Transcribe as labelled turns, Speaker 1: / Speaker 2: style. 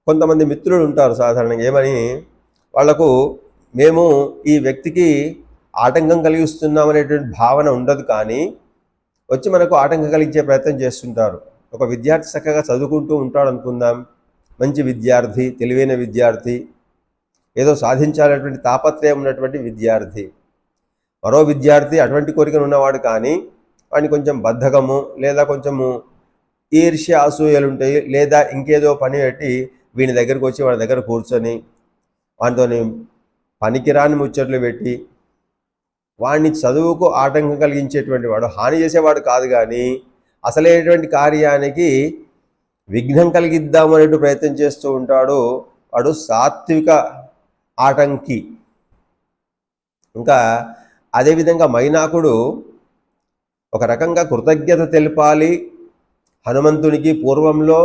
Speaker 1: కొంతమంది మిత్రులు ఉంటారు సాధారణంగా, ఏమని వాళ్లకు మేము ఈ వ్యక్తికి ఆటంకం కలిగిస్తున్నామనేటువంటి భావన ఉండదు, కానీ వచ్చి మనకు ఆటంకం కలిగించే ప్రయత్నం చేస్తుంటారు. ఒక విద్యార్థి చక్కగా చదువుకుంటూ ఉంటాడు అనుకుందాం, మంచి విద్యార్థి, తెలివైన విద్యార్థి, ఏదో సాధించాలనేటువంటి తాపత్రయం ఉన్నటువంటి విద్యార్థి. మరో విద్యార్థి అటువంటి కోరికలు ఉన్నవాడు, కానీ వాడిని కొంచెం బద్ధకము లేదా కొంచెము ఈర్ష్య అసూయలు ఉంటాయి, లేదా ఇంకేదో పని పెట్టి వీని దగ్గరకు వచ్చి వాడి దగ్గర కూర్చొని వాటితో పనికిరాని ముచ్చట్లు పెట్టి వాడిని చదువుకు ఆటంకం కలిగించేటువంటి వాడు, హాని చేసేవాడు కాదు, కానీ అసలైనటువంటి కార్యానికి విఘ్నం కలిగిద్దామనే ప్రయత్నం చేస్తూ ఉంటాడు. వాడు సాత్విక ఆటంకి. ఇంకా అదేవిధంగా మైనాకుడు ఒక రకంగా కృతజ్ఞత తెలపాలి హనుమంతునికి. పూర్వంలో